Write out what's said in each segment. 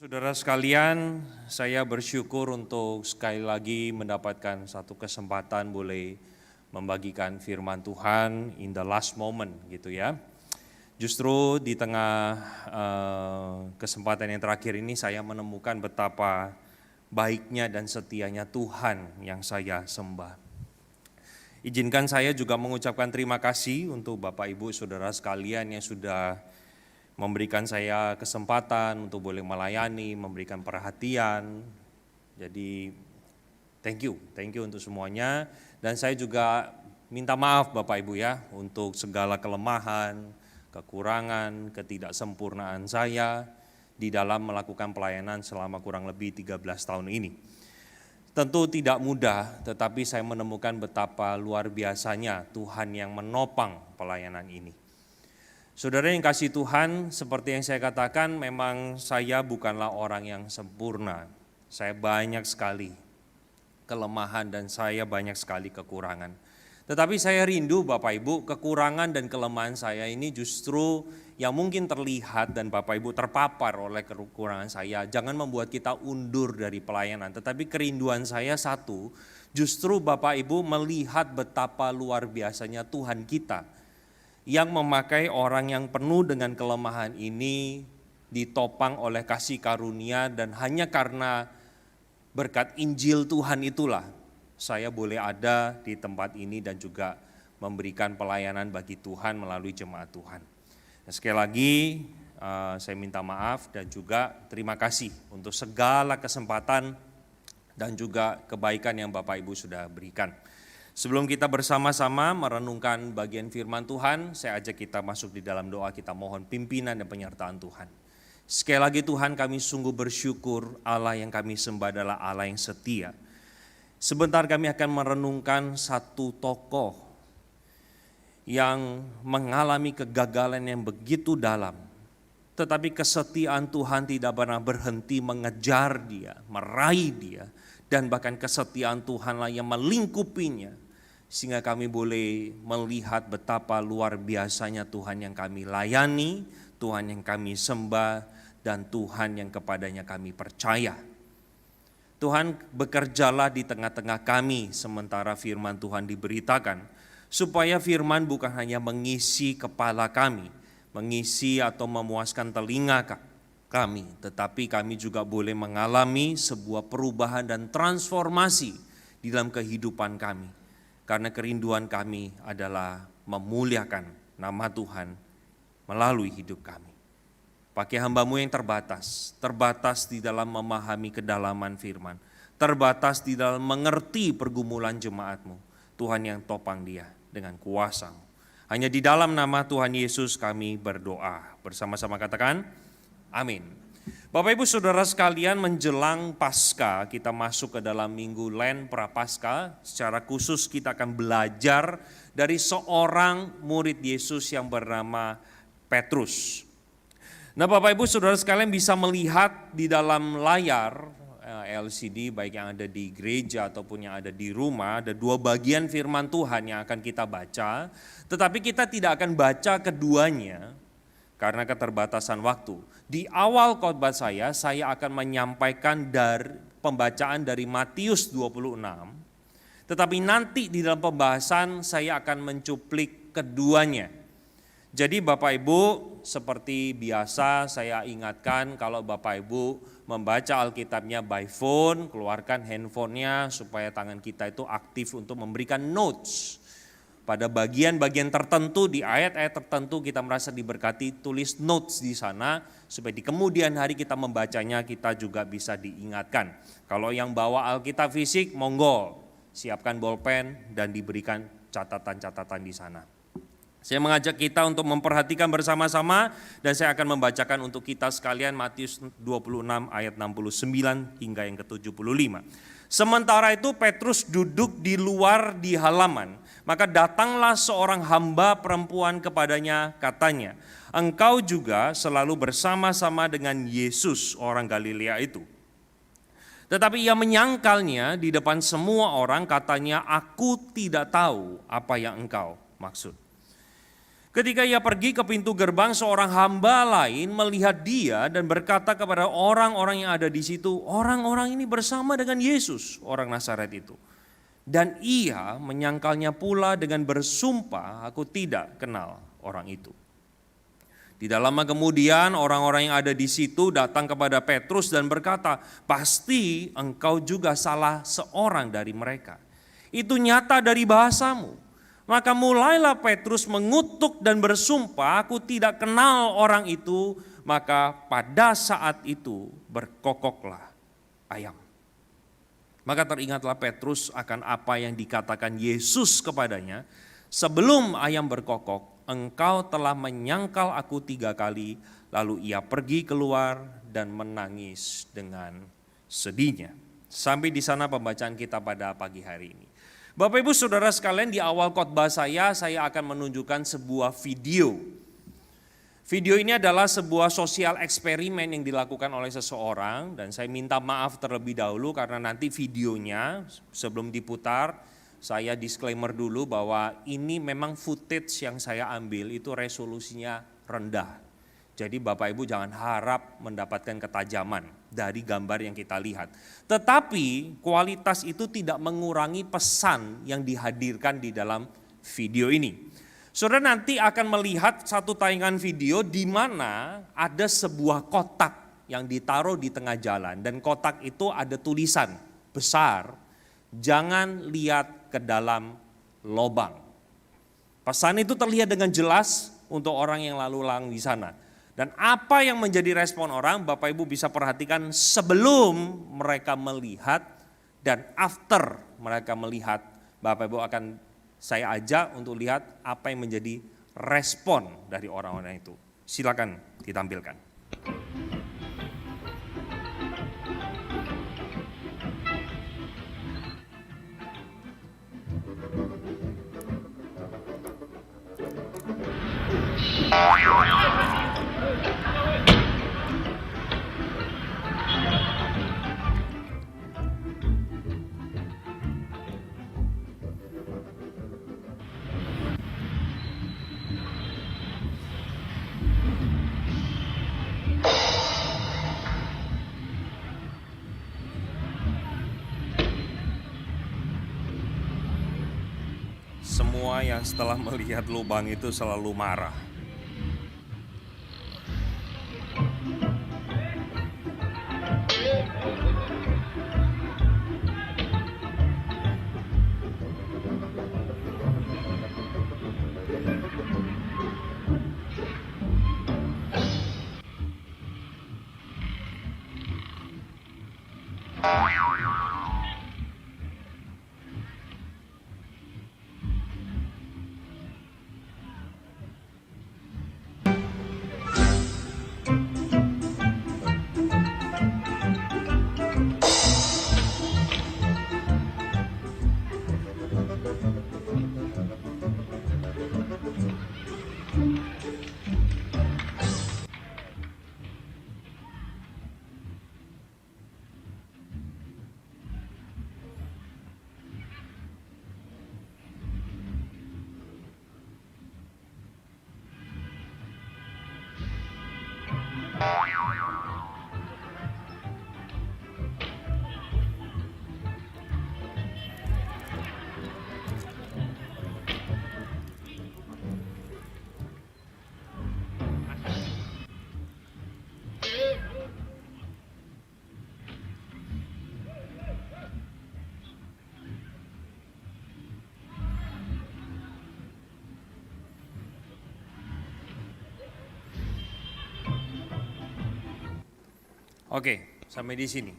Saudara sekalian, saya bersyukur untuk sekali lagi mendapatkan satu kesempatan boleh membagikan firman Tuhan in the last moment gitu ya. Justru di tengah kesempatan yang terakhir ini saya menemukan betapa baiknya dan setianya Tuhan yang saya sembah. Izinkan saya juga mengucapkan terima kasih untuk Bapak Ibu Saudara sekalian yang sudah memberikan saya kesempatan untuk boleh melayani, memberikan perhatian. Jadi thank you untuk semuanya. Dan saya juga minta maaf Bapak Ibu ya untuk segala kelemahan, kekurangan, ketidaksempurnaan saya di dalam melakukan pelayanan selama kurang lebih 13 tahun ini. Tentu tidak mudah, tetapi saya menemukan betapa luar biasanya Tuhan yang menopang pelayanan ini. Saudara yang kasih Tuhan, seperti yang saya katakan, memang saya bukanlah orang yang sempurna. Saya banyak sekali kelemahan dan saya banyak sekali kekurangan. Tetapi saya rindu Bapak Ibu, kekurangan dan kelemahan saya ini justru yang mungkin terlihat dan Bapak Ibu terpapar oleh kekurangan saya. Jangan membuat kita undur dari pelayanan, tetapi kerinduan saya satu, justru Bapak Ibu melihat betapa luar biasanya Tuhan kita yang memakai orang yang penuh dengan kelemahan ini ditopang oleh kasih karunia, dan hanya karena berkat Injil Tuhan itulah saya boleh ada di tempat ini dan juga memberikan pelayanan bagi Tuhan melalui jemaat Tuhan. Nah, sekali lagi saya minta maaf dan juga terima kasih untuk segala kesempatan dan juga kebaikan yang Bapak Ibu sudah berikan. Sebelum kita bersama-sama merenungkan bagian firman Tuhan, saya ajak kita masuk di dalam doa, kita mohon pimpinan dan penyertaan Tuhan. Sekali lagi Tuhan, kami sungguh bersyukur Allah yang kami sembah adalah Allah yang setia. Sebentar kami akan merenungkan satu tokoh yang mengalami kegagalan yang begitu dalam. Tetapi kesetiaan Tuhan tidak pernah berhenti mengejar dia, meraih dia. Dan bahkan kesetiaan Tuhanlah yang melingkupinya. Sehingga kami boleh melihat betapa luar biasanya Tuhan yang kami layani, Tuhan yang kami sembah, dan Tuhan yang kepadanya kami percaya. Tuhan, bekerjalah di tengah-tengah kami sementara firman Tuhan diberitakan, supaya firman bukan hanya mengisi kepala kami, mengisi atau memuaskan telinga kami, tetapi kami juga boleh mengalami sebuah perubahan dan transformasi di dalam kehidupan kami. Karena kerinduan kami adalah memuliakan nama Tuhan melalui hidup kami. Pakai hamba-Mu yang terbatas di dalam memahami kedalaman firman, terbatas di dalam mengerti pergumulan jemaat-Mu. Tuhan yang topang dia dengan kuasa-Mu. Hanya di dalam nama Tuhan Yesus kami berdoa. Bersama-sama katakan, amin. Bapak Ibu Saudara sekalian, menjelang Paskah kita masuk ke dalam minggu Lent Prapaskah. Secara khusus kita akan belajar dari seorang murid Yesus yang bernama Petrus. Nah Bapak Ibu Saudara sekalian bisa melihat di dalam layar LCD baik yang ada di gereja ataupun yang ada di rumah, ada dua bagian firman Tuhan yang akan kita baca. Tetapi kita tidak akan baca keduanya karena keterbatasan waktu. Di awal khotbah saya akan menyampaikan dari pembacaan dari Matius 26. Tetapi nanti di dalam pembahasan saya akan mencuplik keduanya. Jadi Bapak Ibu, seperti biasa saya ingatkan kalau Bapak Ibu membaca Alkitabnya by phone, keluarkan handphonenya supaya tangan kita itu aktif untuk memberikan notes. Pada bagian-bagian tertentu, di ayat-ayat tertentu kita merasa diberkati, tulis notes di sana supaya di kemudian hari kita membacanya kita juga bisa diingatkan. Kalau yang bawa Alkitab fisik, monggo siapkan bolpen dan diberikan catatan-catatan di sana. Saya mengajak kita untuk memperhatikan bersama-sama dan saya akan membacakan untuk kita sekalian Matius 26 ayat 69 hingga yang ke-75. Sementara itu Petrus duduk di luar di halaman, maka datanglah seorang hamba perempuan kepadanya, katanya, engkau juga selalu bersama-sama dengan Yesus orang Galilea itu. Tetapi ia menyangkalnya di depan semua orang, katanya, aku tidak tahu apa yang engkau maksud. Ketika ia pergi ke pintu gerbang, seorang hamba lain melihat dia dan berkata kepada orang-orang yang ada di situ, orang-orang ini bersama dengan Yesus, orang Nazaret itu. Dan ia menyangkalnya pula dengan bersumpah, aku tidak kenal orang itu. Tidak lama kemudian orang-orang yang ada di situ datang kepada Petrus dan berkata, pasti engkau juga salah seorang dari mereka. Itu nyata dari bahasamu. Maka mulailah Petrus mengutuk dan bersumpah, aku tidak kenal orang itu. Maka pada saat itu berkokoklah ayam. Maka teringatlah Petrus akan apa yang dikatakan Yesus kepadanya, sebelum ayam berkokok, engkau telah menyangkal aku 3 kali. Lalu ia pergi keluar dan menangis dengan sedihnya. Sampai di sana pembacaan kita pada pagi hari ini. Bapak Ibu Saudara sekalian, di awal khotbah saya akan menunjukkan sebuah video. Video ini adalah sebuah sosial eksperimen yang dilakukan oleh seseorang, dan saya minta maaf terlebih dahulu karena nanti videonya sebelum diputar, saya disclaimer dulu bahwa ini memang footage yang saya ambil itu resolusinya rendah. Jadi Bapak Ibu jangan harap mendapatkan ketajaman dari gambar yang kita lihat. Tetapi kualitas itu tidak mengurangi pesan yang dihadirkan di dalam video ini. Saudara nanti akan melihat satu tayangan video di mana ada sebuah kotak yang ditaruh di tengah jalan. Dan kotak itu ada tulisan besar, jangan lihat ke dalam lobang. Pesan itu terlihat dengan jelas untuk orang yang lalu lalang di sana. Dan apa yang menjadi respon orang, Bapak Ibu bisa perhatikan sebelum mereka melihat dan after mereka melihat. Bapak Ibu akan saya ajak untuk lihat apa yang menjadi respon dari orang-orang itu. Silakan ditampilkan. Semua yang setelah melihat lubang itu selalu marah. Oke, sampai di sini.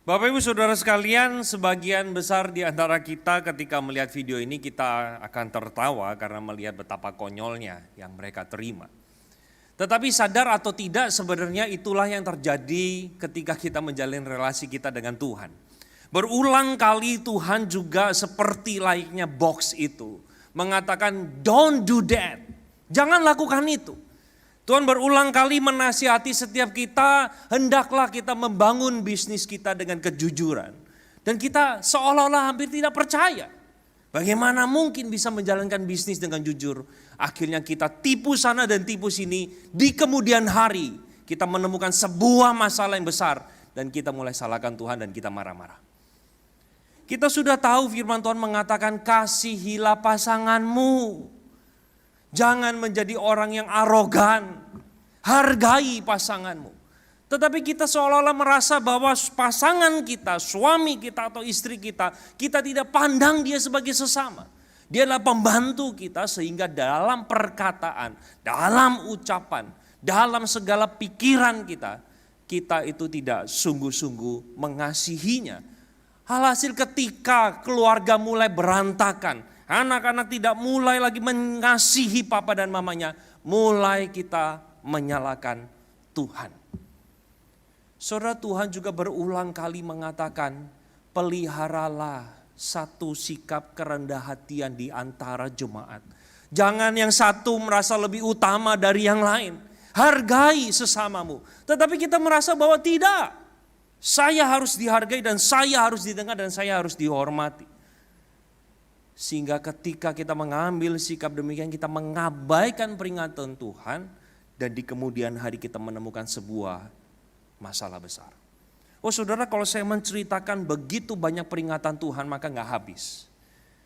Bapak Ibu Saudara sekalian, sebagian besar di antara kita ketika melihat video ini kita akan tertawa karena melihat betapa konyolnya yang mereka terima. Tetapi sadar atau tidak sebenarnya itulah yang terjadi ketika kita menjalin relasi kita dengan Tuhan. Berulang kali Tuhan juga seperti layaknya box itu mengatakan don't do that, jangan lakukan itu. Tuhan berulang kali menasihati setiap kita, hendaklah kita membangun bisnis kita dengan kejujuran. Dan kita seolah-olah hampir tidak percaya Bagaimana mungkin bisa menjalankan bisnis dengan jujur? Akhirnya kita tipu sana dan tipu sini. Di kemudian hari kita menemukan sebuah masalah yang besar. Dan kita mulai salahkan Tuhan dan kita marah-marah. Kita sudah tahu firman Tuhan mengatakan kasihilah pasanganmu. Jangan menjadi orang yang arogan. Hargai pasanganmu. Tetapi kita seolah-olah merasa bahwa pasangan kita, suami kita atau istri kita tidak pandang dia sebagai sesama. Dia adalah pembantu kita sehingga dalam perkataan, dalam ucapan, dalam segala pikiran kita itu tidak sungguh-sungguh mengasihinya. Alhasil ketika keluarga mulai berantakan, anak-anak tidak mulai lagi mengasihi papa dan mamanya, mulai kita menyalahkan Tuhan. Saudara, Tuhan juga berulang kali mengatakan, peliharalah satu sikap kerendah hatian di antara jemaat. Jangan yang satu merasa lebih utama dari yang lain. Hargai sesamamu. Tetapi kita merasa bahwa tidak. Saya harus dihargai dan saya harus didengar dan saya harus dihormati. Sehingga ketika kita mengambil sikap demikian, kita mengabaikan peringatan Tuhan. Dan di kemudian hari kita menemukan sebuah masalah besar. Oh saudara, kalau saya menceritakan begitu banyak peringatan Tuhan maka gak habis.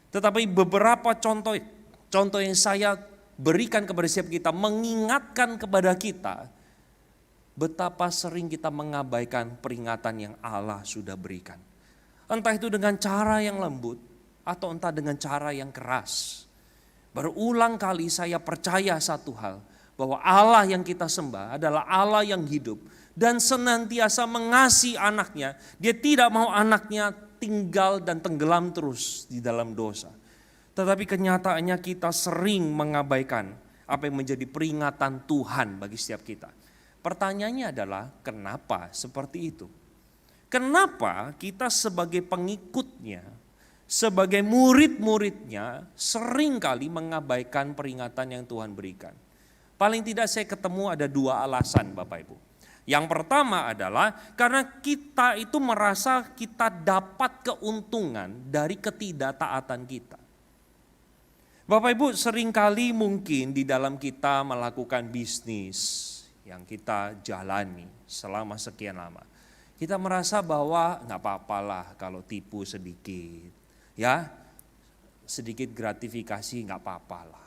Tetapi beberapa contoh yang saya berikan kepada setiap kita, mengingatkan kepada kita betapa sering kita mengabaikan peringatan yang Allah sudah berikan. Entah itu dengan cara yang lembut atau entah dengan cara yang keras. Berulang kali saya percaya satu hal, bahwa Allah yang kita sembah adalah Allah yang hidup dan senantiasa mengasihi anaknya. Dia tidak mau anaknya tinggal dan tenggelam terus di dalam dosa. Tetapi kenyataannya kita sering mengabaikan apa yang menjadi peringatan Tuhan bagi setiap kita. Pertanyaannya adalah kenapa seperti itu? Kenapa kita sebagai pengikutnya, sebagai murid-muridnya seringkali mengabaikan peringatan yang Tuhan berikan? Paling tidak saya ketemu ada dua alasan Bapak Ibu. Yang pertama adalah karena kita itu merasa kita dapat keuntungan dari ketidaktaatan kita. Bapak Ibu, seringkali mungkin di dalam kita melakukan bisnis yang kita jalani selama sekian lama. Kita merasa bahwa gak apa-apalah kalau tipu sedikit. Ya, sedikit gratifikasi gak apa-apalah.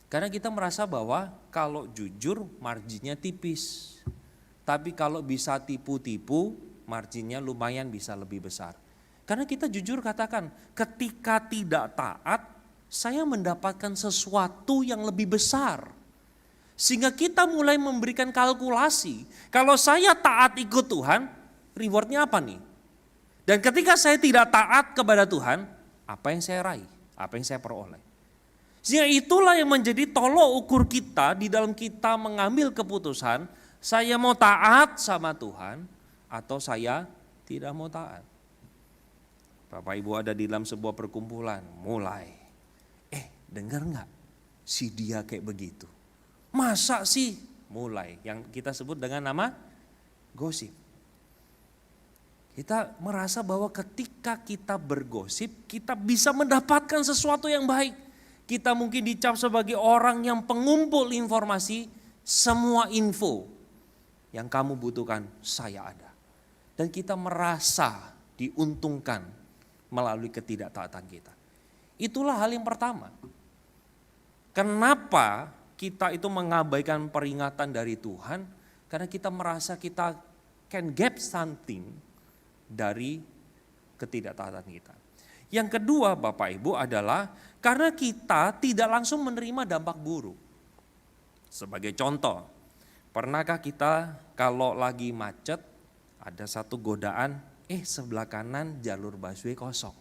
Karena kita merasa bahwa kalau jujur marginnya tipis. Tapi kalau bisa tipu-tipu marginnya lumayan bisa lebih besar. Karena kita jujur katakan ketika tidak taat saya mendapatkan sesuatu yang lebih besar. Sehingga kita mulai memberikan kalkulasi. Kalau saya taat ikut Tuhan rewardnya apa nih? Dan ketika saya tidak taat kepada Tuhan apa yang saya raih? Apa yang saya peroleh? Sehingga itulah yang menjadi tolok ukur kita di dalam kita mengambil keputusan, saya mau taat sama Tuhan atau saya tidak mau taat. Bapak Ibu ada di dalam sebuah perkumpulan, mulai, dengar gak si dia kayak begitu? Masa sih? Mulai, yang kita sebut dengan nama gosip. Kita merasa bahwa ketika kita bergosip, kita bisa mendapatkan sesuatu yang baik. Kita mungkin dicap sebagai orang yang pengumpul informasi, semua info yang kamu butuhkan saya ada. Dan kita merasa diuntungkan melalui ketidaktaatan kita. Itulah hal yang pertama. Kenapa kita itu mengabaikan peringatan dari Tuhan? Karena kita merasa kita can get something dari ketidaktaatan kita. Yang kedua Bapak Ibu adalah karena kita tidak langsung menerima dampak buruk. Sebagai contoh, pernahkah kita kalau lagi macet ada satu godaan, sebelah kanan jalur busway kosong.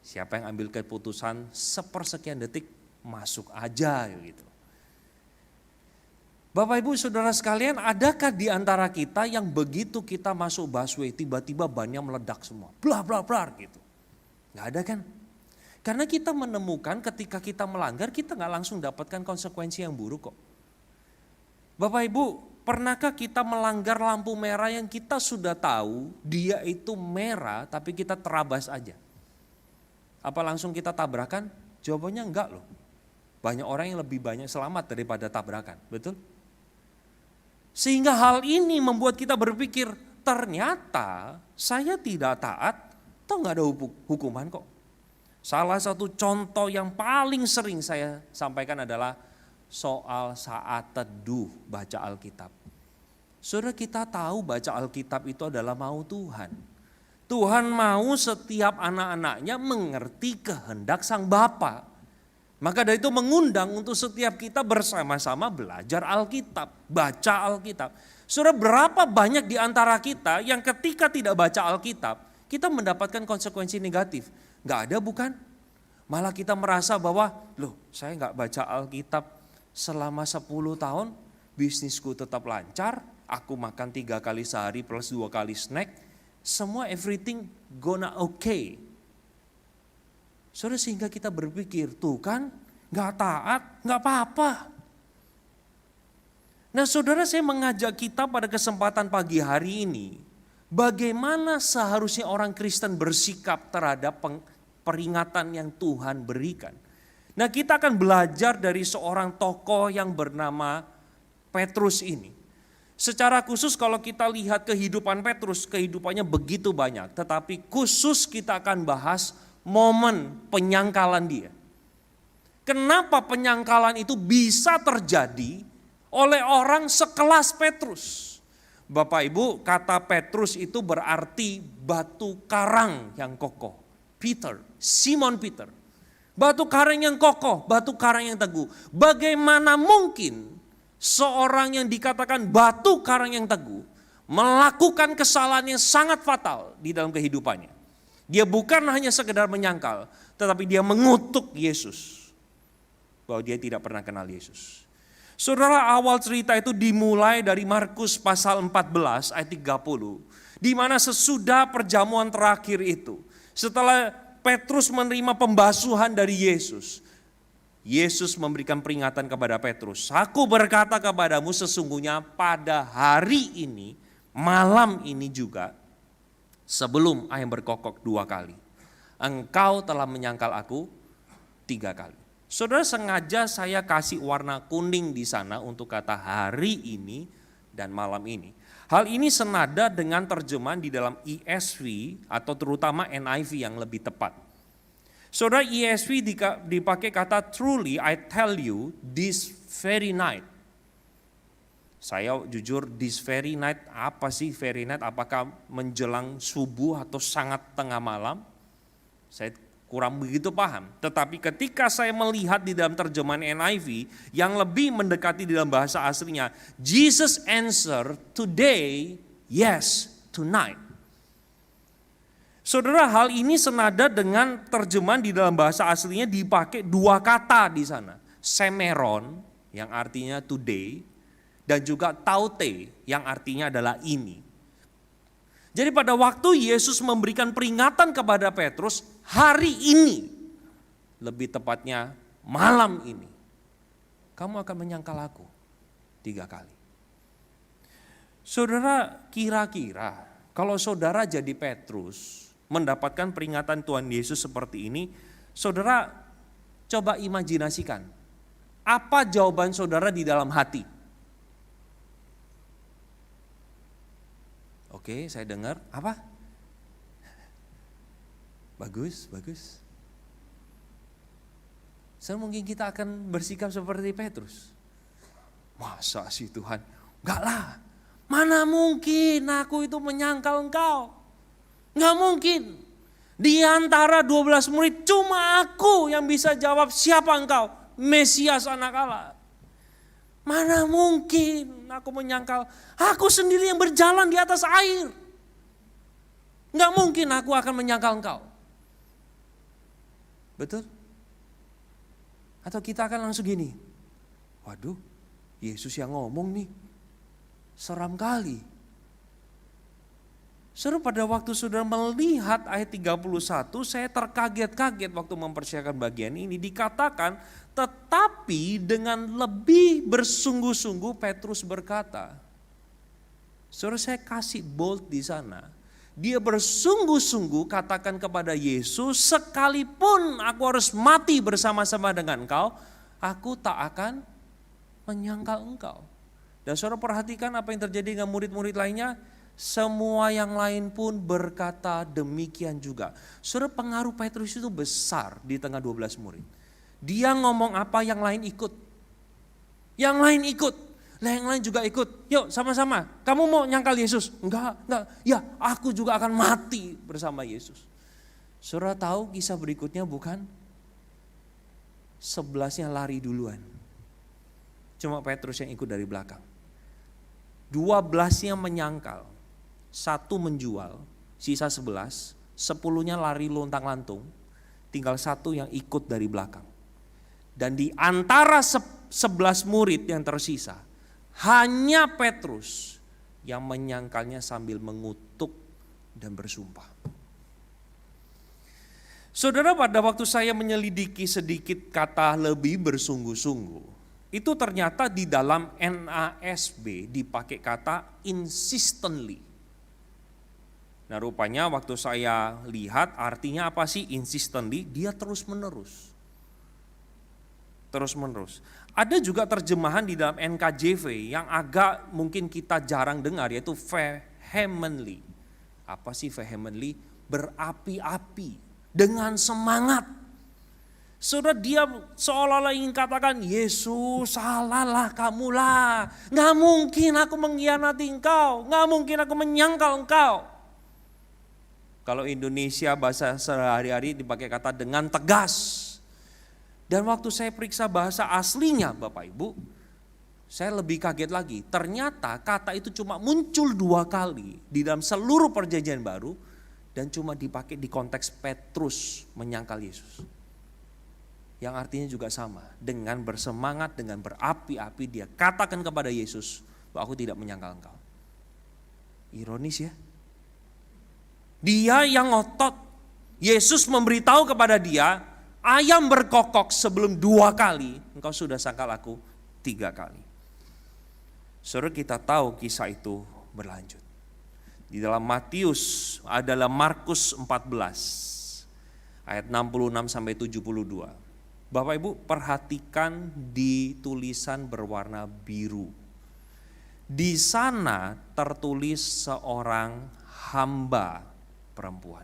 Siapa yang ambil keputusan sepersekian detik masuk aja gitu. Bapak Ibu Saudara sekalian, adakah di antara kita yang begitu kita masuk busway tiba-tiba bannya meledak semua, bla bla bla gitu? Gak ada kan? Karena kita menemukan ketika kita melanggar kita gak langsung dapatkan konsekuensi yang buruk kok. Bapak Ibu, pernahkah kita melanggar lampu merah yang kita sudah tahu dia itu merah tapi kita terabas aja? Apa langsung kita tabrakan? Jawabannya enggak loh. Banyak orang yang lebih banyak selamat daripada tabrakan, betul? Sehingga hal ini membuat kita berpikir, ternyata saya tidak taat, toh enggak ada hukuman kok. Salah satu contoh yang paling sering saya sampaikan adalah soal saat teduh baca Alkitab. Saudara, kita tahu baca Alkitab itu adalah mau Tuhan. Tuhan mau setiap anak-anaknya mengerti kehendak Sang Bapa. Maka dari itu mengundang untuk setiap kita bersama-sama belajar Alkitab, baca Alkitab. Saudara, berapa banyak di antara kita yang ketika tidak baca Alkitab, kita mendapatkan konsekuensi negatif. Gak ada bukan? Malah kita merasa bahwa, loh saya gak baca Alkitab selama 10 tahun, bisnisku tetap lancar, aku makan 3 kali sehari plus 2 kali snack, semua everything gonna okay. Saudara, sehingga kita berpikir, tuh kan gak taat, gak apa-apa. Nah saudara, saya mengajak kita pada kesempatan pagi hari ini, bagaimana seharusnya orang Kristen bersikap terhadap peringatan yang Tuhan berikan. Nah kita akan belajar dari seorang tokoh yang bernama Petrus ini. Secara khusus kalau kita lihat kehidupan Petrus, kehidupannya begitu banyak. Tetapi khusus kita akan bahas momen penyangkalan dia. Kenapa penyangkalan itu bisa terjadi oleh orang sekelas Petrus? Bapak Ibu, kata Petrus itu berarti batu karang yang kokoh. Peter, Simon Peter. Batu karang yang kokoh, batu karang yang teguh. Bagaimana mungkin seorang yang dikatakan batu karang yang teguh melakukan kesalahan yang sangat fatal di dalam kehidupannya? Dia bukan hanya sekedar menyangkal, tetapi dia mengutuk Yesus. Bahwa dia tidak pernah kenal Yesus. Saudara, awal cerita itu dimulai dari Markus pasal 14 ayat 30. Di mana sesudah perjamuan terakhir itu, setelah Petrus menerima pembasuhan dari Yesus, Yesus memberikan peringatan kepada Petrus. Aku berkata kepadamu sesungguhnya pada hari ini, malam ini juga, sebelum ayam berkokok 2 kali, engkau telah menyangkal aku 3 kali. Saudara, sengaja saya kasih warna kuning di sana untuk kata hari ini dan malam ini. Hal ini senada dengan terjemahan di dalam ESV atau terutama NIV yang lebih tepat. Saudara, ESV dipakai kata truly I tell you this very night. Saya jujur, this very night, apa sih very night? Apakah menjelang subuh atau sangat tengah malam? Saya kurang begitu paham. Tetapi ketika saya melihat di dalam terjemahan NIV yang lebih mendekati di dalam bahasa aslinya, Jesus answer today, yes, tonight. Saudara, hal ini senada dengan terjemahan di dalam bahasa aslinya dipakai 2 kata di sana. Semeron yang artinya today dan juga taute yang artinya adalah ini. Jadi pada waktu Yesus memberikan peringatan kepada Petrus, hari ini, lebih tepatnya malam ini, kamu akan menyangkal aku 3 kali. Saudara, kira-kira kalau saudara jadi Petrus, mendapatkan peringatan Tuhan Yesus seperti ini, saudara coba imajinasikan, apa jawaban saudara di dalam hati? Oke, saya dengar, apa? Bagus, bagus. Mungkin kita akan bersikap seperti Petrus. Masa sih Tuhan? Enggak lah, mana mungkin aku itu menyangkal engkau. Enggak mungkin. Di antara 12 murid cuma aku yang bisa jawab siapa engkau? Mesias anak Allah. Mana mungkin aku menyangkal, aku sendiri yang berjalan di atas air. Enggak mungkin aku akan menyangkal engkau. Betul? Atau kita akan langsung gini, waduh Yesus yang ngomong nih, seram kali. Saudara, pada waktu saudara melihat ayat 31, saya terkaget-kaget waktu mempersiapkan bagian ini. Dikatakan, tetapi dengan lebih bersungguh-sungguh Petrus berkata. Saudara, saya kasih bold di sana. Dia bersungguh-sungguh katakan kepada Yesus, sekalipun aku harus mati bersama-sama dengan engkau, aku tak akan menyangkal engkau. Dan saudara perhatikan apa yang terjadi dengan murid-murid lainnya. Semua yang lain pun berkata demikian juga. Saudara, pengaruh Petrus itu besar di tengah 12 murid. Dia ngomong apa yang lain ikut. Yang lain ikut. Lah yang lain juga ikut. Yuk sama-sama. Kamu mau nyangkal Yesus? Enggak. Ya aku juga akan mati bersama Yesus. Saudara tahu kisah berikutnya bukan? 11-nya lari duluan. Cuma Petrus yang ikut dari belakang. 12-nya menyangkal. 1 menjual. Sisa 11. 10-nya lari lontang-lantung. Tinggal 1 yang ikut dari belakang. Dan di antara 11 murid yang tersisa, hanya Petrus yang menyangkalnya sambil mengutuk dan bersumpah. Saudara, pada waktu saya menyelidiki sedikit kata lebih bersungguh-sungguh, itu ternyata di dalam NASB dipakai kata insistently. Nah rupanya waktu saya lihat artinya apa sih insistently? Dia terus-menerus. Terus-menerus. Ada juga terjemahan di dalam NKJV yang agak mungkin kita jarang dengar, yaitu vehemently. Apa sih vehemently? Berapi-api, dengan semangat. Saudara, dia seolah-olah ingin katakan, Yesus salahlah kamulah. Gak mungkin aku mengkhianati engkau, gak mungkin aku menyangkal engkau. Kalau Indonesia bahasa sehari-hari dipakai kata dengan tegas. Dan waktu saya periksa bahasa aslinya Bapak Ibu, saya lebih kaget lagi. Ternyata kata itu cuma muncul 2 kali di dalam seluruh perjanjian baru dan cuma dipakai di konteks Petrus menyangkal Yesus. Yang artinya juga sama, dengan bersemangat, dengan berapi-api dia katakan kepada Yesus bahwa aku tidak menyangkal engkau. Ironis ya. Dia yang ngotot, Yesus memberitahu kepada dia, ayam berkokok sebelum 2 kali, engkau sudah sangkal aku 3 kali. Saudara, kita tahu kisah itu berlanjut. Di dalam Matius adalah Markus 14 ayat 66 sampai 72. Bapak Ibu perhatikan di tulisan berwarna biru. Di sana tertulis seorang hamba perempuan.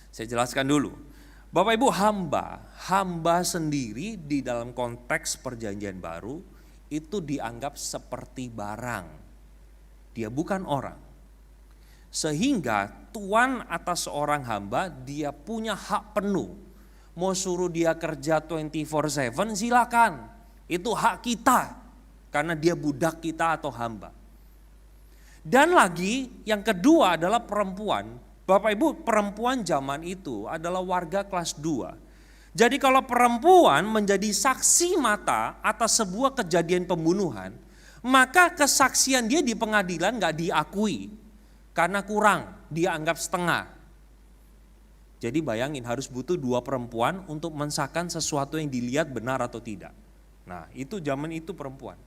Saya jelaskan dulu. Bapak Ibu, hamba sendiri di dalam konteks perjanjian baru itu dianggap seperti barang. Dia bukan orang. Sehingga tuan atas seorang hamba dia punya hak penuh. Mau suruh dia kerja 24/7 silakan. Itu hak kita karena dia budak kita atau hamba. Dan lagi yang kedua adalah perempuan. Bapak Ibu, perempuan zaman itu adalah warga kelas 2. Jadi kalau perempuan menjadi saksi mata atas sebuah kejadian pembunuhan, maka kesaksian dia di pengadilan gak diakui. Karena kurang, dia anggap setengah. Jadi bayangin harus butuh 2 perempuan untuk mensahkan sesuatu yang dilihat benar atau tidak. Nah itu zaman itu perempuan.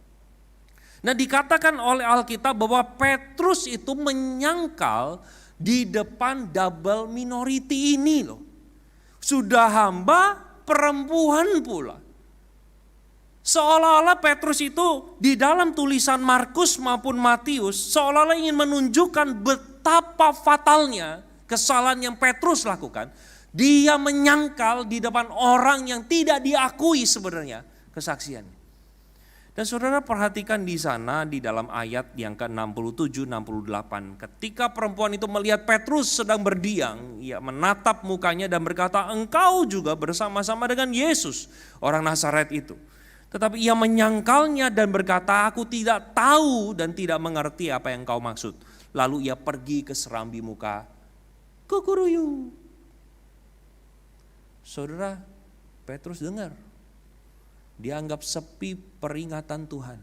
Nah dikatakan oleh Alkitab bahwa Petrus itu menyangkal di depan double minority ini loh. Sudah hamba, perempuan pula. Seolah-olah Petrus itu di dalam tulisan Markus maupun Matius seolah-olah ingin menunjukkan betapa fatalnya kesalahan yang Petrus lakukan. Dia menyangkal di depan orang yang tidak diakui sebenarnya kesaksiannya. Dan saudara perhatikan di sana di dalam ayat yang ke-67-68. Ketika perempuan itu melihat Petrus sedang berdiam, ia menatap mukanya dan berkata, engkau juga bersama-sama dengan Yesus, orang Nazaret itu. Tetapi ia menyangkalnya dan berkata, aku tidak tahu dan tidak mengerti apa yang kau maksud. Lalu ia pergi ke serambi muka, kukuruyuk. Saudara, Petrus dengar. Dia anggap sepi peringatan Tuhan.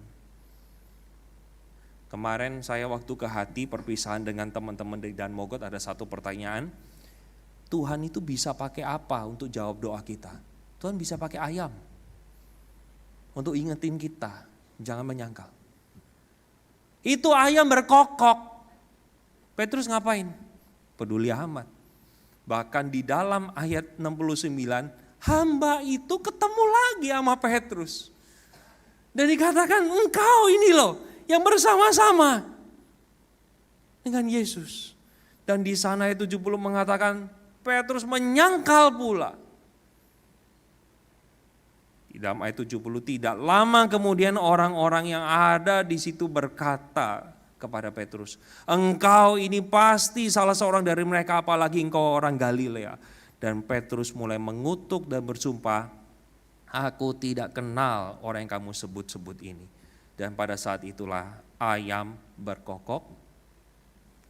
Kemarin saya waktu ke hati perpisahan dengan teman-teman dari Dan Mogot ada satu pertanyaan. Tuhan itu bisa pakai apa untuk jawab doa kita? Tuhan bisa pakai ayam. Untuk ingetin kita, jangan menyangkal. Itu ayam berkokok. Petrus ngapain? Peduli amat. Bahkan di dalam ayat 69, hamba itu ketemu lagi sama Petrus. Dan dikatakan, engkau ini loh yang bersama-sama dengan Yesus. Dan di sana ayat 70 mengatakan, Petrus menyangkal pula. Di dalam ayat 70, tidak lama kemudian orang-orang yang ada di situ berkata kepada Petrus, engkau ini pasti salah seorang dari mereka, apalagi engkau orang Galilea. Dan Petrus mulai mengutuk dan bersumpah, aku tidak kenal orang yang kamu sebut-sebut ini. Dan pada saat itulah ayam berkokok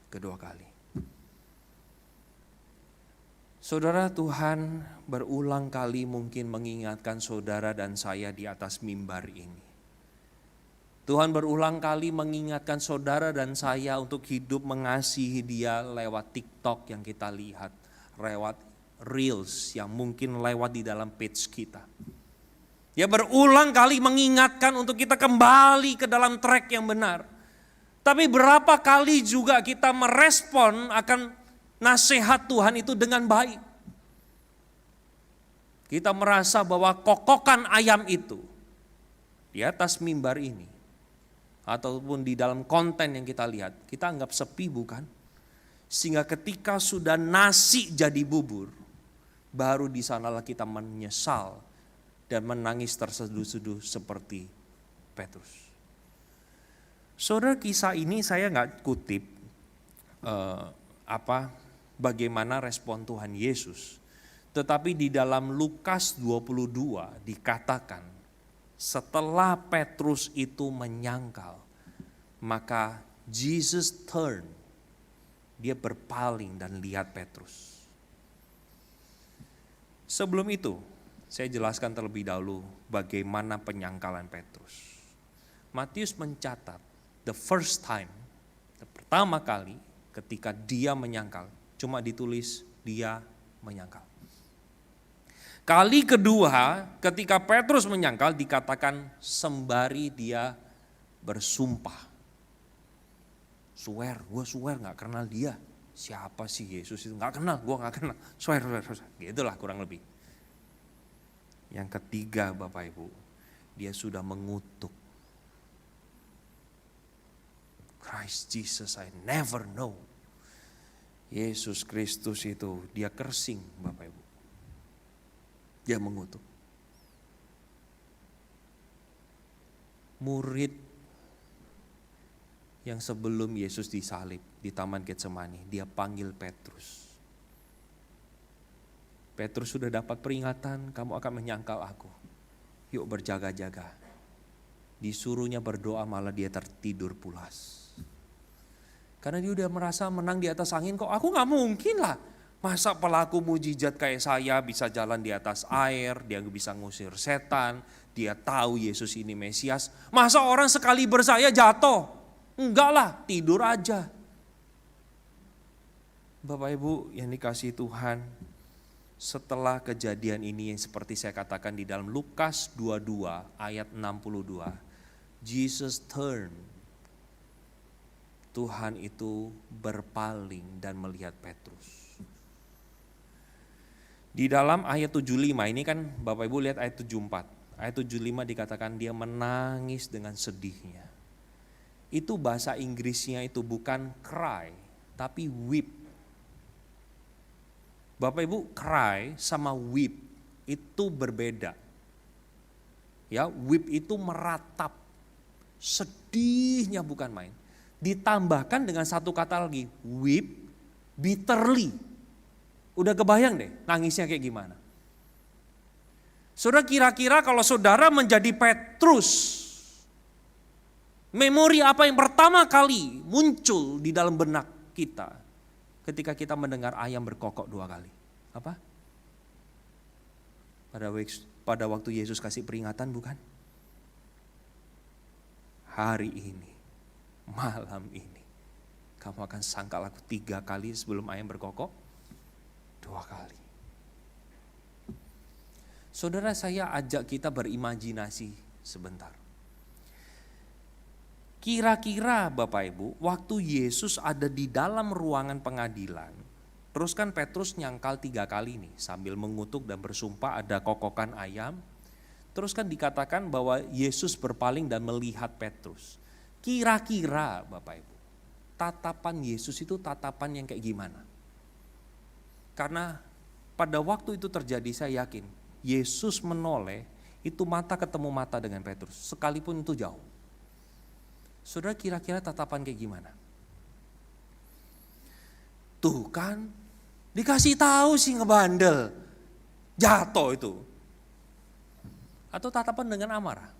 kedua kali. Saudara, Tuhan berulang kali mungkin mengingatkan saudara dan saya di atas mimbar ini. Tuhan berulang kali mengingatkan saudara dan saya untuk hidup mengasihi Dia lewat TikTok yang kita lihat, lewat Reels yang mungkin lewat di dalam page kita. Dia berulang kali mengingatkan untuk kita kembali ke dalam track yang benar. Tapi berapa kali juga kita merespon akan nasihat Tuhan itu dengan baik. Kita merasa bahwa kokokan ayam itu di atas mimbar ini, ataupun di dalam konten yang kita lihat, kita anggap sepi bukan? Sehingga ketika sudah nasi jadi bubur, baru di sanalah kita menyesal dan menangis terseduh-seduh seperti Petrus. Saudara, kisah ini saya nggak kutip bagaimana respon Tuhan Yesus. Tetapi di dalam Lukas 22 dikatakan setelah Petrus itu menyangkal, maka Jesus turn. Dia berpaling dan lihat Petrus. Sebelum itu, saya jelaskan terlebih dahulu bagaimana penyangkalan Petrus. Matius mencatat the first time, pertama kali ketika dia menyangkal, cuma ditulis dia menyangkal. Kali kedua ketika Petrus menyangkal dikatakan sembari dia bersumpah. Swear, gue swear gak kenal dia. Siapa sih Yesus itu? Gak kenal, gue gak kenal. Swear. Gitulah kurang lebih. Yang ketiga Bapak Ibu, dia sudah mengutuk. Christ Jesus I never know. Yesus Kristus itu dia kersing Bapak Ibu. Dia mengutuk. Murid yang sebelum Yesus disalib di Taman Getsemani, dia panggil Petrus. Petrus sudah dapat peringatan, kamu akan menyangkal aku. Yuk berjaga-jaga. Disuruhnya berdoa malah dia tertidur pulas. Karena dia udah merasa menang di atas angin, kok aku gak mungkin lah. Masa pelaku mujizat kayak saya bisa jalan di atas air, dia bisa ngusir setan, dia tahu Yesus ini Mesias. Masa orang sekali bersaya jatuh? Enggak lah, tidur aja. Bapak Ibu yang dikasihi Tuhan, setelah kejadian ini yang seperti saya katakan di dalam Lukas 22 ayat 62, Jesus turn. Tuhan itu berpaling dan melihat Petrus. Di dalam ayat 75 ini kan Bapak Ibu lihat ayat 74. Ayat 75 dikatakan dia menangis dengan sedihnya. Itu bahasa Inggrisnya itu bukan cry, tapi weep. Bapak Ibu, cry sama weep itu berbeda. Ya, weep itu meratap. Sedihnya bukan main. Ditambahkan dengan satu kata lagi, weep bitterly. Udah kebayang deh nangisnya kayak gimana. Saudara, kira-kira kalau saudara menjadi Petrus, memori apa yang pertama kali muncul di dalam benak kita ketika kita mendengar ayam berkokok dua kali? Apa? Pada waktu Yesus kasih peringatan bukan? Hari ini, malam ini, kamu akan sangkal aku 3 kali sebelum ayam berkokok 2 kali. Saudara, saya ajak kita berimajinasi sebentar. Kira-kira Bapak Ibu, waktu Yesus ada di dalam ruangan pengadilan, terus kan Petrus nyangkal 3 kali nih sambil mengutuk dan bersumpah, ada kokokan ayam. Terus kan dikatakan bahwa Yesus berpaling dan melihat Petrus. Kira-kira Bapak Ibu, tatapan Yesus itu tatapan yang kayak gimana? Karena pada waktu itu terjadi, saya yakin Yesus menoleh, itu mata ketemu mata dengan Petrus, sekalipun itu jauh. Saudara, kira-kira tatapan kayak gimana? Tuh kan, dikasih tahu sih ngebandel, jatuh itu. Atau tatapan dengan amarah?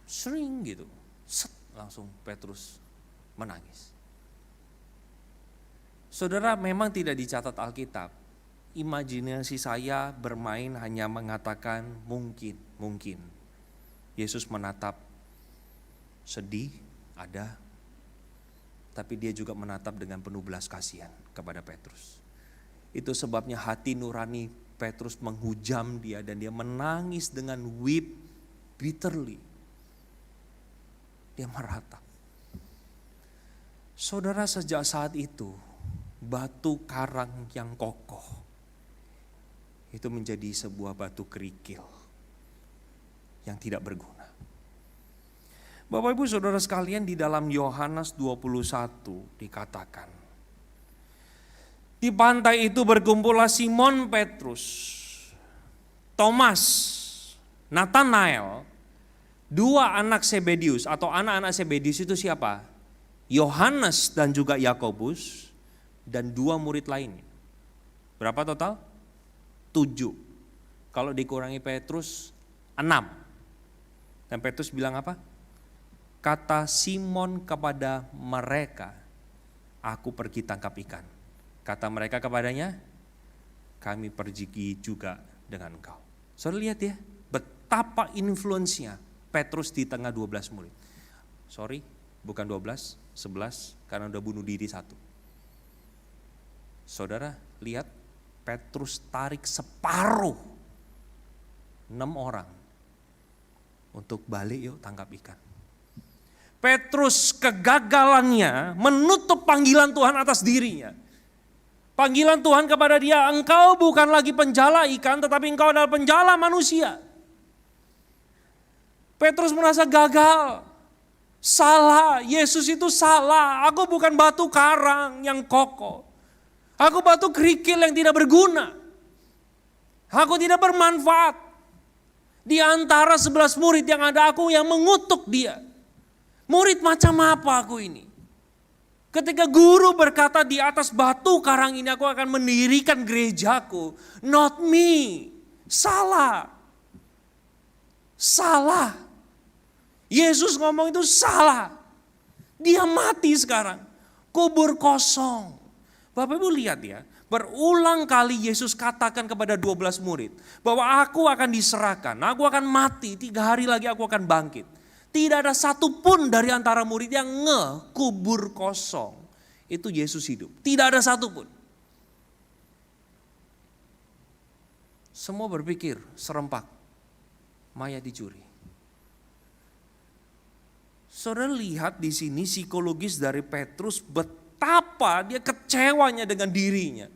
Sering gitu, langsung Petrus menangis. Saudara, memang tidak dicatat Alkitab. Imajinasi saya bermain hanya mengatakan mungkin. Yesus menatap, sedih ada, tapi dia juga menatap dengan penuh belas kasihan kepada Petrus. Itu sebabnya hati nurani Petrus menghujam dia dan dia menangis dengan weep bitterly. Dia meratap. Saudara, sejak saat itu batu karang yang kokoh itu menjadi sebuah batu kerikil yang tidak berguna. Bapak Ibu Saudara sekalian, di dalam Yohanes 21 dikatakan, di pantai itu berkumpullah Simon Petrus, Thomas, Nathanael, 2 anak Zebedius, atau anak-anak Zebedius itu siapa? Yohanes dan juga Yakobus, dan 2 murid lainnya. Berapa total? 7. Kalau dikurangi Petrus 6. Dan Petrus bilang apa? Kata Simon kepada mereka, aku pergi tangkap ikan. Kata mereka kepadanya, kami pergi juga dengan engkau. Saudara lihat ya, betapa influence-nya Petrus di tengah 12 murid. Sorry, bukan 12, 11, karena udah bunuh diri 1. Saudara lihat, Petrus tarik separuh 6 orang untuk balik yuk tangkap ikan. Petrus kegagalannya menutup panggilan Tuhan atas dirinya. Panggilan Tuhan kepada dia, engkau bukan lagi penjala ikan, tetapi engkau adalah penjala manusia. Petrus merasa gagal, salah, Yesus itu salah, aku bukan batu karang yang kokoh. Aku batu kerikil yang tidak berguna. Aku tidak bermanfaat. Di antara 11 murid yang ada, aku yang mengutuk dia. Murid macam apa aku ini? Ketika guru berkata, di atas batu karang ini aku akan mendirikan gerejaku. Not me. Salah. Salah. Yesus ngomong itu salah. Dia mati sekarang. Kubur kosong. Bapak Ibu lihat ya, berulang kali Yesus katakan kepada 12 murid, bahwa aku akan diserahkan, aku akan mati, 3 hari lagi aku akan bangkit. Tidak ada satupun dari antara murid yang kubur kosong. Itu Yesus hidup. Tidak ada satupun. Semua berpikir serempak, mayat dicuri. Saudara lihat di sini psikologis dari Petrus, betapa dia kecewanya dengan dirinya.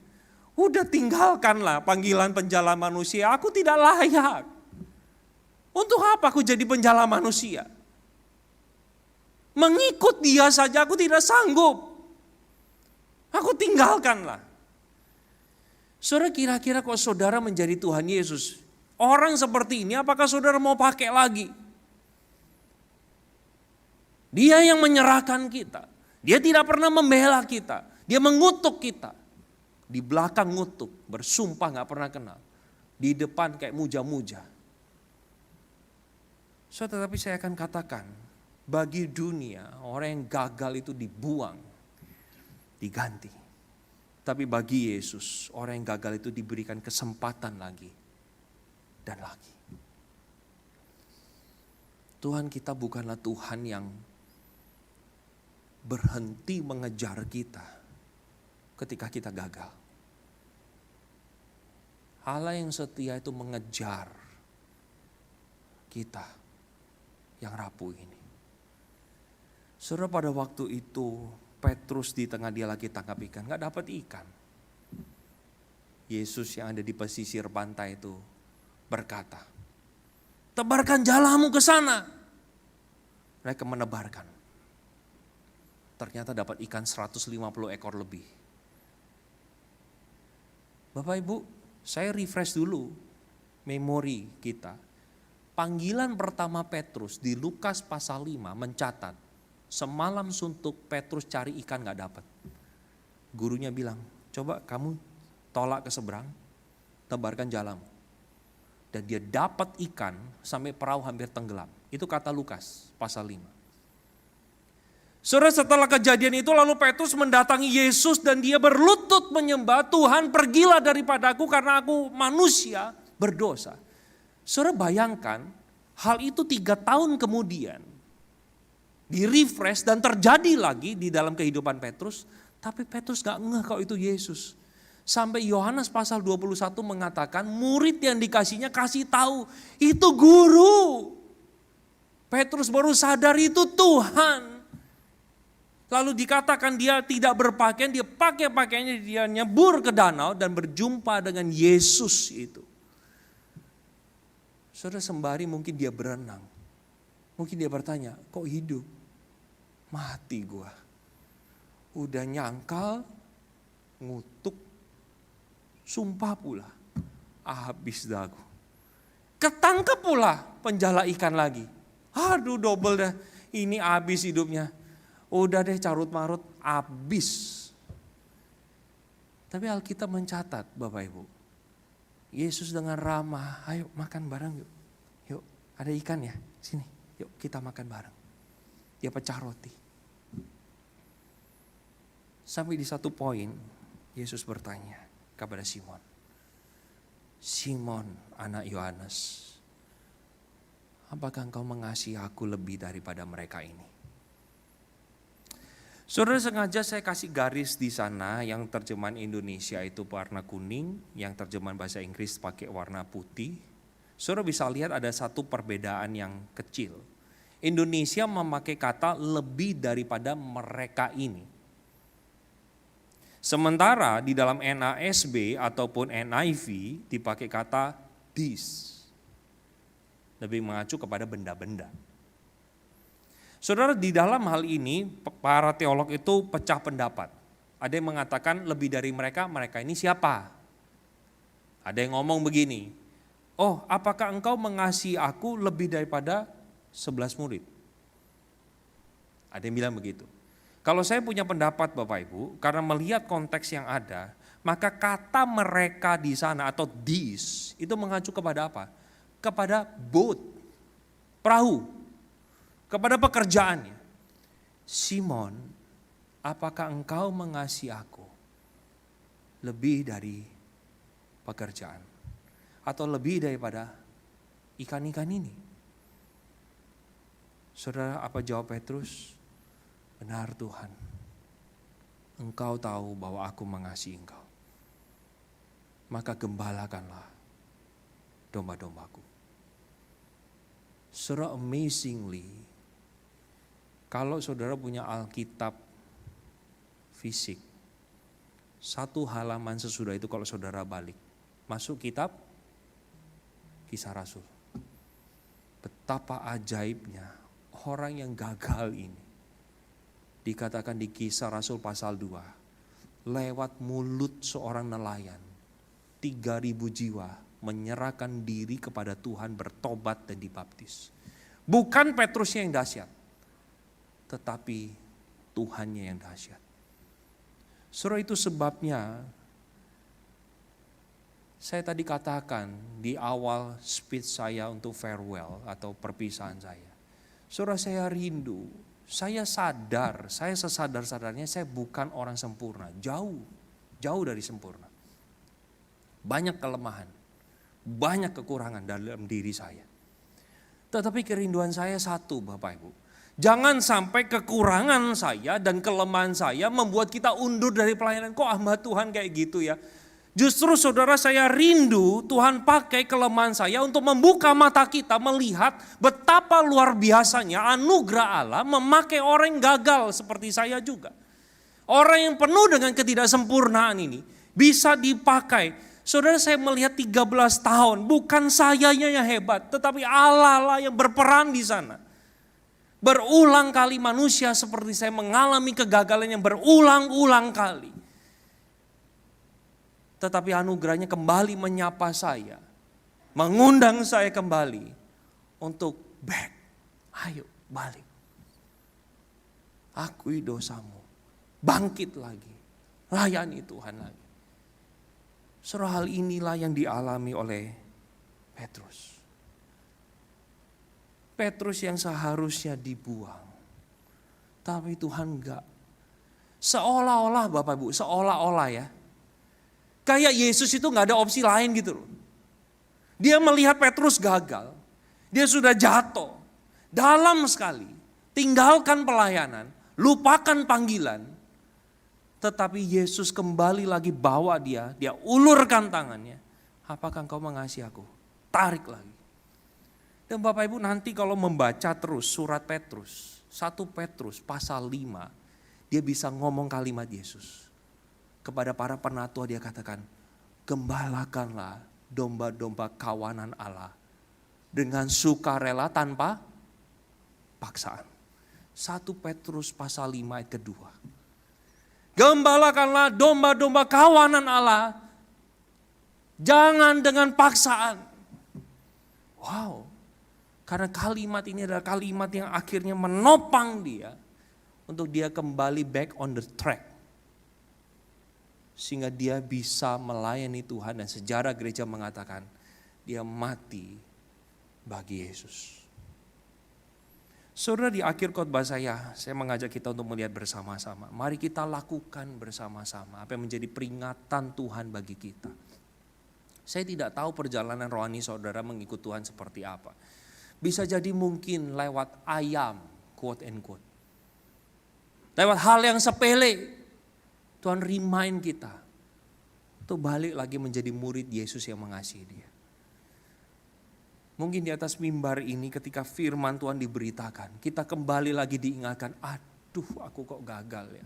Udah tinggalkanlah panggilan penjala manusia, aku tidak layak. Untuk apa aku jadi penjala manusia? Mengikut dia saja aku tidak sanggup. Aku tinggalkanlah. Saudara, kira-kira kalau saudara menjadi Tuhan Yesus, orang seperti ini apakah saudara mau pakai lagi? Dia yang menyerahkan kita. Dia tidak pernah membela kita. Dia mengutuk kita. Di belakang ngutuk, bersumpah gak pernah kenal. Di depan kayak muja-muja. Tetapi saya akan katakan, bagi dunia orang yang gagal itu dibuang, diganti. Tapi bagi Yesus, orang yang gagal itu diberikan kesempatan lagi dan lagi. Tuhan kita bukanlah Tuhan yang berhenti mengejar kita ketika kita gagal. Allah yang setia itu mengejar kita yang rapuh ini. Saudara, pada waktu itu Petrus di tengah dia lagi tangkap ikan, gak dapat ikan. Yesus yang ada di pesisir pantai itu berkata, tebarkan jalamu ke sana. Mereka menebarkan. Ternyata dapat ikan 150 ekor lebih. Bapak Ibu, saya refresh dulu memori kita. Panggilan pertama Petrus di Lukas pasal 5 mencatat, semalam suntuk Petrus cari ikan gak dapat. Gurunya bilang, coba kamu tolak ke seberang, tebarkan jalamu. Dan dia dapat ikan sampai perahu hampir tenggelam. Itu kata Lukas pasal 5. Saudara, setelah kejadian itu lalu Petrus mendatangi Yesus dan dia berlutut menyembah, Tuhan pergilah daripadaku karena aku manusia berdosa. Saudara bayangkan hal itu 3 tahun kemudian di refresh dan terjadi lagi di dalam kehidupan Petrus. Tapi Petrus gak ngeh kalau itu Yesus. Sampai Yohanes pasal 21 mengatakan murid yang dikasihnya kasih tahu itu guru. Petrus baru sadar itu Tuhan. Lalu dikatakan dia tidak berpakaian, dia pakai pakaiannya, dia nyebur ke danau dan berjumpa dengan Yesus itu. Saudara, sembari mungkin dia berenang. Mungkin dia bertanya, kok hidup? Mati gua. Udah nyangkal, ngutuk, sumpah pula, habis dagu. Ketangkep pula penjala ikan lagi. Aduh double dah, ini habis hidupnya. Udah deh carut marut, habis. Tapi Alkitab mencatat Bapak Ibu, Yesus dengan ramah, ayo makan bareng yuk. Yuk ada ikan ya, sini yuk kita makan bareng. Dia pecah roti. Sampai di satu poin Yesus bertanya kepada Simon, Simon anak Yohanes, apakah engkau mengasihi aku lebih daripada mereka ini? Saudara, sengaja saya kasih garis di sana yang terjemahan Indonesia itu warna kuning, yang terjemahan bahasa Inggris pakai warna putih. Saudara bisa lihat ada satu perbedaan yang kecil. Indonesia memakai kata lebih daripada mereka ini. Sementara di dalam NASB ataupun NIV dipakai kata this. Lebih mengacu kepada benda-benda. Saudara, di dalam hal ini para teolog itu pecah pendapat. Ada yang mengatakan lebih dari mereka, mereka ini siapa? Ada yang ngomong begini, oh apakah engkau mengasihi aku lebih daripada 11 murid? Ada yang bilang begitu. Kalau saya punya pendapat Bapak Ibu, karena melihat konteks yang ada, maka kata mereka di sana atau this itu mengacu kepada apa? Kepada boat, perahu, kepada pekerjaannya. Simon, apakah engkau mengasihi aku lebih dari pekerjaan? Atau lebih daripada ikan-ikan ini? Saudara, apa jawab Petrus? Benar Tuhan, engkau tahu bahwa aku mengasihi engkau. Maka gembalakanlah domba-dombaku. Saudara, amazingly, kalau saudara punya Alkitab fisik, satu halaman sesudah itu kalau saudara balik, masuk kitab Kisah Rasul. Betapa ajaibnya orang yang gagal ini. Dikatakan di Kisah Rasul pasal 2, lewat mulut seorang nelayan, 3.000 jiwa menyerahkan diri kepada Tuhan, bertobat dan dibaptis. Bukan Petrusnya yang dahsyat, tetapi Tuhannya yang dahsyat. Saudara, itu sebabnya saya tadi katakan di awal speech saya untuk farewell atau perpisahan saya. Saudara, saya rindu. Saya sadar, saya sesadar-sadarnya saya bukan orang sempurna. Jauh dari sempurna. Banyak kelemahan, banyak kekurangan dalam diri saya. Tetapi kerinduan saya satu Bapak Ibu. Jangan sampai kekurangan saya dan kelemahan saya membuat kita undur dari pelayanan. Kok hamba Tuhan kayak gitu ya? Justru saudara, saya rindu Tuhan pakai kelemahan saya untuk membuka mata kita melihat betapa luar biasanya anugerah Allah memakai orang yang gagal seperti saya juga. Orang yang penuh dengan ketidaksempurnaan ini bisa dipakai. Saudara, saya melihat 13 tahun, bukan sayanya yang hebat, tetapi Allah lah yang berperan di sana. Berulang kali manusia seperti saya mengalami kegagalan yang berulang-ulang kali. Tetapi anugerahnya kembali menyapa saya, mengundang saya kembali untuk back. Ayo balik. Akui dosamu, bangkit lagi, layani Tuhan lagi. Surah hal inilah yang dialami oleh Petrus. Petrus yang seharusnya dibuang, tapi Tuhan enggak. Seolah-olah Bapak Ibu, seolah-olah ya. Kayak Yesus itu gak ada opsi lain gitu loh. Dia melihat Petrus gagal. Dia sudah jatuh. Dalam sekali. Tinggalkan pelayanan. Lupakan panggilan. Tetapi Yesus kembali lagi bawa dia. Dia ulurkan tangannya. Apakah engkau mengasihi aku? Tarik lagi. Dan Bapak Ibu nanti kalau membaca terus surat Petrus. 1 Petrus pasal 5. Dia bisa ngomong kalimat Yesus. Kepada para penatua dia katakan, gembalakanlah domba-domba kawanan Allah dengan sukarela tanpa paksaan. 1 Petrus pasal 5 ayat kedua. Gembalakanlah domba-domba kawanan Allah, jangan dengan paksaan. Wow, karena kalimat ini adalah kalimat yang akhirnya menopang dia untuk dia kembali back on the track. Sehingga dia bisa melayani Tuhan dan sejarah gereja mengatakan dia mati bagi Yesus. Saudara, di akhir khotbah saya mengajak kita untuk melihat bersama-sama. Mari kita lakukan bersama-sama apa yang menjadi peringatan Tuhan bagi kita. Saya tidak tahu perjalanan rohani saudara mengikut Tuhan seperti apa. Bisa jadi mungkin lewat ayam, quote and quote. Lewat hal yang sepele. Tuhan remind kita untuk balik lagi menjadi murid Yesus yang mengasihi dia. Mungkin di atas mimbar ini ketika firman Tuhan diberitakan, kita kembali lagi diingatkan, aduh aku kok gagal ya.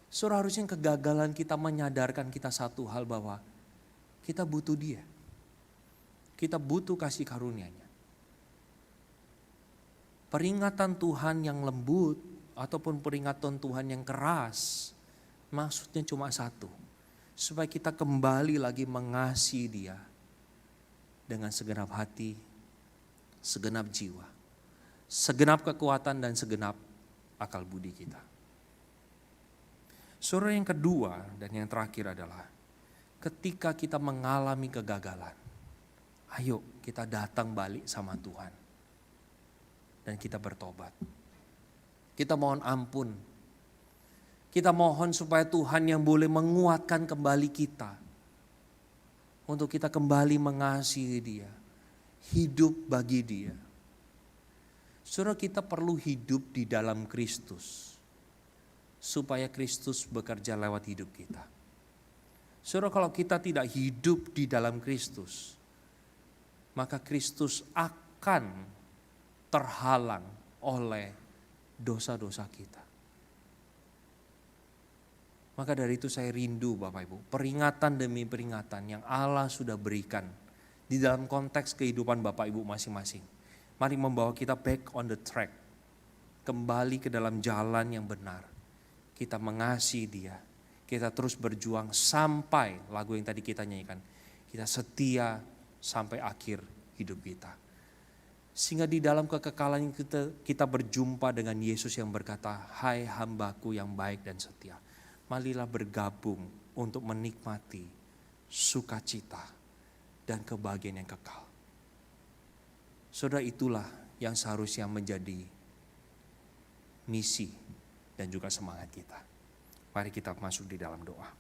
Saudara, harusnya kegagalan kita menyadarkan kita satu hal bahwa kita butuh dia. Kita butuh kasih karunia-Nya. Peringatan Tuhan yang lembut ataupun peringatan Tuhan yang keras, maksudnya cuma satu, supaya kita kembali lagi mengasihi dia dengan segenap hati, segenap jiwa, segenap kekuatan dan segenap akal budi kita. Saudara, yang kedua dan yang terakhir adalah ketika kita mengalami kegagalan, ayo kita datang balik sama Tuhan dan kita bertobat. Kita mohon ampun. Kita mohon supaya Tuhan yang boleh menguatkan kembali kita. Untuk kita kembali mengasihi dia. Hidup bagi dia. Saudara, kita perlu hidup di dalam Kristus. Supaya Kristus bekerja lewat hidup kita. Saudara, kalau kita tidak hidup di dalam Kristus, maka Kristus akan terhalang oleh dosa-dosa kita. Maka dari itu saya rindu Bapak Ibu, peringatan demi peringatan yang Allah sudah berikan di dalam konteks kehidupan Bapak Ibu masing-masing. Mari membawa kita back on the track, kembali ke dalam jalan yang benar. Kita mengasihi dia, kita terus berjuang sampai lagu yang tadi kita nyanyikan. Kita setia sampai akhir hidup kita. Sehingga di dalam kekekalan kita berjumpa dengan Yesus yang berkata, hai hambaku yang baik dan setia. Marilah bergabung untuk menikmati sukacita dan kebahagiaan yang kekal. Saudara, itulah yang seharusnya menjadi misi dan juga semangat kita. Mari kita masuk di dalam doa.